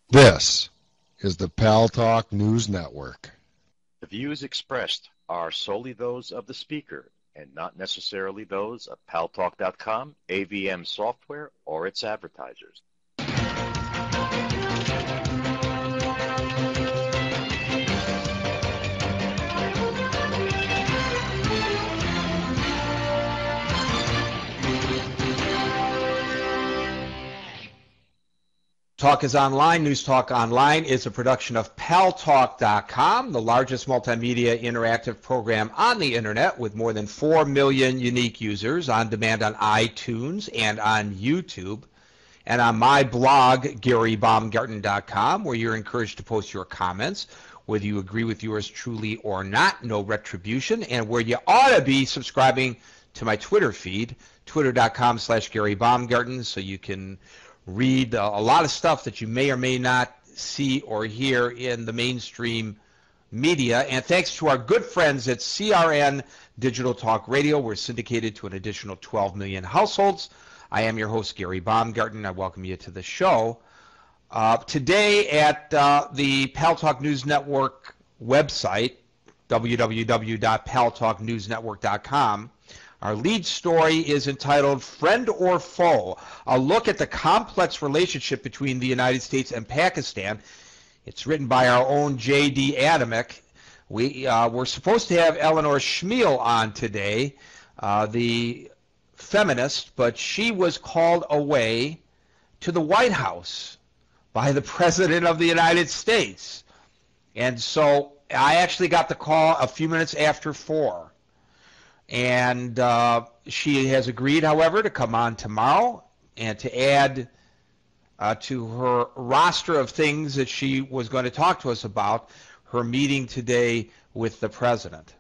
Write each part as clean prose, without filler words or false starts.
This is the Paltalk News Network. The views expressed are solely those of the speaker and not necessarily those of Paltalk.com, AVM Software, or its advertisers. Talk is Online. News Talk Online is a production of Paltalk.com, the largest multimedia interactive program on the internet with more than 4 million unique users on demand on iTunes and on YouTube, and on my blog, GaryBaumgarten.com, where you're encouraged to post your comments, whether you agree with yours truly or not, no retribution, and where you ought to be subscribing to my Twitter feed, twitter.com/GaryBaumgarten, so you can read a lot of stuff that you may or may not see or hear in the mainstream media. And thanks to our good friends at CRN Digital Talk Radio, we're syndicated to an additional 12 million households. I am your host, Gary Baumgarten. I welcome you to the show. Today at the Paltalk News Network website, www.paltalknewsnetwork.com, our lead story is entitled Friend or Foe, a look at the complex relationship between the United States and Pakistan. It's written by our own J.D. ADAMIK. We're supposed to have Eleanor Schmiel on today, the feminist, but she was called away to the White House by the President of the United States. And so I actually got the call a few minutes after 4. And she has agreed, however, to come on tomorrow and to add to her roster of things that she was going to talk to us about, her meeting today with the president.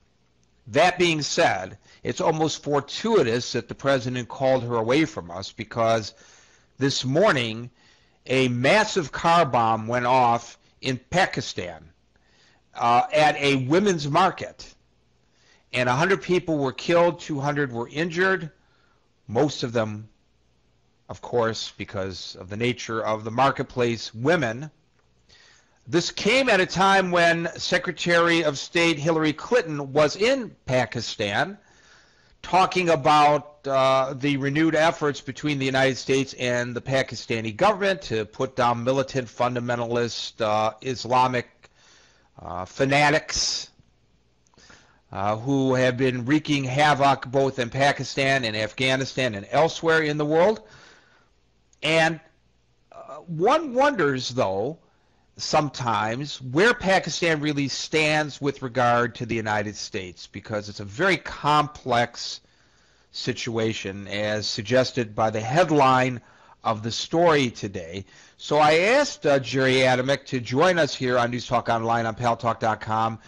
That being said, it's almost fortuitous that the president called her away from us, because this morning a massive car bomb went off in Pakistan at a women's market. And 100 people were killed, 200 were injured, most of them, of course, because of the nature of the marketplace, women. This came at a time when Secretary of State Hillary Clinton was in Pakistan talking about the renewed efforts between the United States and the Pakistani government to put down militant fundamentalist Islamic fanatics who have been wreaking havoc both in Pakistan and Afghanistan and elsewhere in the world. And one wonders, though, sometimes where Pakistan really stands with regard to the United States, because it's a very complex situation, as suggested by the headline of the story today. So I asked Jerry ADAMIK to join us here on News Talk Online on Paltalk.com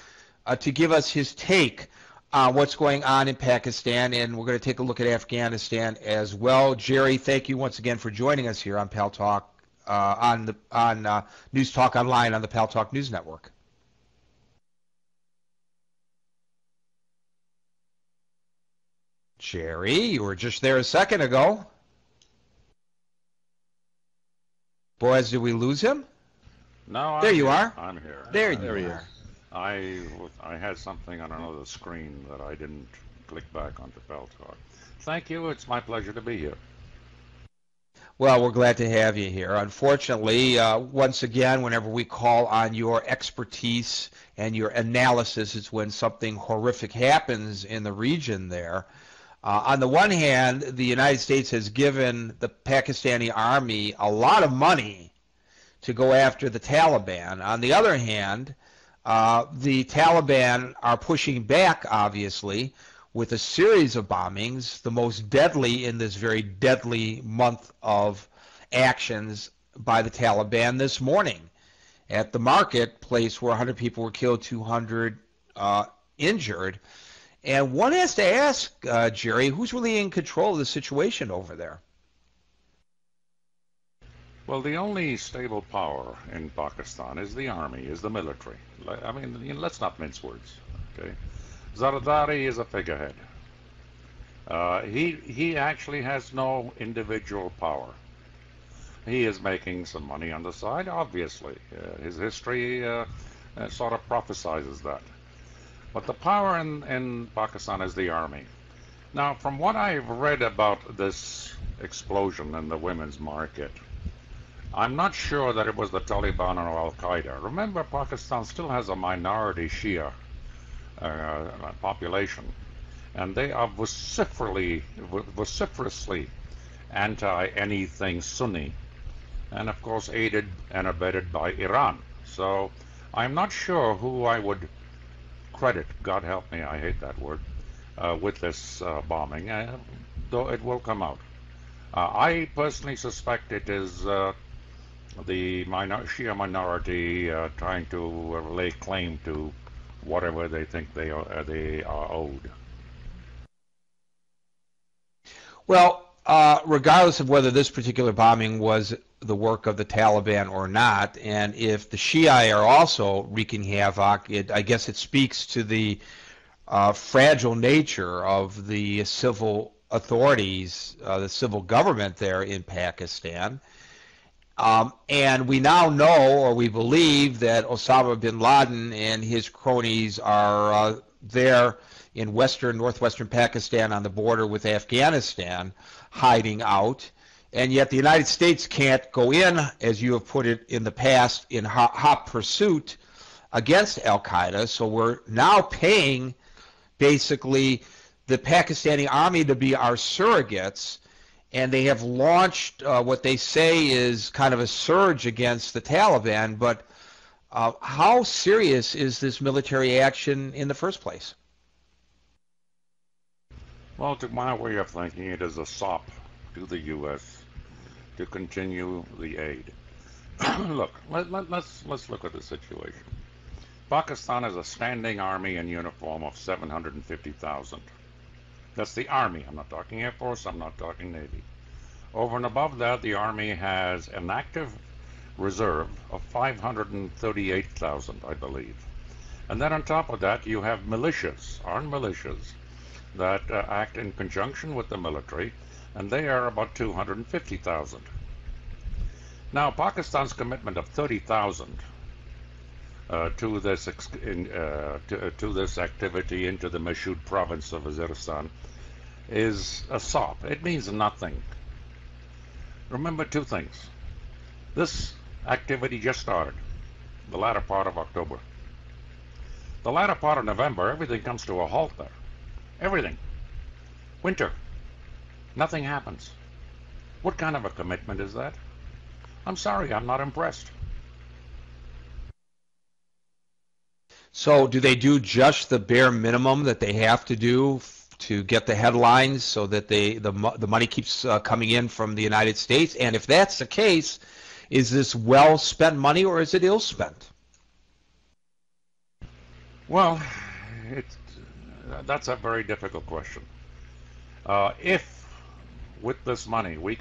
to give us his take on what's going on in Pakistan, and we're going to take a look at Afghanistan as well. Jerry, thank you once again for joining us here on Paltalk, on News Talk Online on the Paltalk News Network. Jerry, you were just there a second ago. Boys, did we lose him? No, there you are. I'm here. There you are. I had something on another screen that I didn't click back onto Paltalk. Thank you. It's my pleasure to be here. Well, we're glad to have you here. Unfortunately, once again, whenever we call on your expertise and your analysis, it's when something horrific happens in the region there. On the one hand, the United States has given the Pakistani army a lot of money to go after the Taliban. On the other hand, the Taliban are pushing back, obviously, with a series of bombings, the most deadly in this very deadly month of actions by the Taliban this morning at the marketplace, where 100 people were killed, 200 injured. And one has to ask, Jerry, who's really in control of the situation over there? Well, the only stable power in Pakistan is the army, is the military. I mean, let's not mince words, okay? Zardari is a figurehead. He actually has no individual power. He is making some money on the side, obviously. His history sort of prophesizes that. But the power in Pakistan is the army. Now, from what I've read about this explosion in the women's market, I'm not sure that it was the Taliban or Al-Qaeda. Remember, Pakistan still has a minority Shia population, and they are vociferously anti-anything Sunni, and of course aided and abetted by Iran. So I'm not sure who I would credit, God help me, I hate that word, with this bombing, though it will come out. I personally suspect it is the Shia minority trying to lay claim to whatever they think they are owed. Well, regardless of whether this particular bombing was the work of the Taliban or not, and if the Shia are also wreaking havoc, I guess it speaks to the fragile nature of the civil authorities, the civil government there in Pakistan. And we now know, or we believe, that Osama bin Laden and his cronies are there in northwestern Pakistan on the border with Afghanistan, hiding out. And yet the United States can't go in, as you have put it in the past, in hot pursuit against Al-Qaeda. So we're now paying basically the Pakistani army to be our surrogates, and they have launched what they say is kind of a surge against the Taliban. But how serious is this military action in the first place? Well, to my way of thinking, it is a sop to the U.S. to continue the aid. Look, let's look at the situation. Pakistan has a standing army in uniform of 750,000. That's the army. I'm not talking Air Force, I'm not talking Navy. Over and above that, the army has an active reserve of 538,000, I believe. And then on top of that, you have militias, armed militias, that act in conjunction with the military, and they are about 250,000. Now, Pakistan's commitment of 30,000 to this activity into the Mashhud province of Waziristan is a sop. It means nothing. Remember two things. This activity just started, the latter part of October. The latter part of November, everything comes to a halt there. Everything. Winter. Nothing happens. What kind of a commitment is that? I'm sorry, I'm not impressed. So do they do just the bare minimum that they have to do to get the headlines so that the money keeps coming in from the United States? And if that's the case, is this well spent money or is it ill spent? Well, that's a very difficult question. If with this money we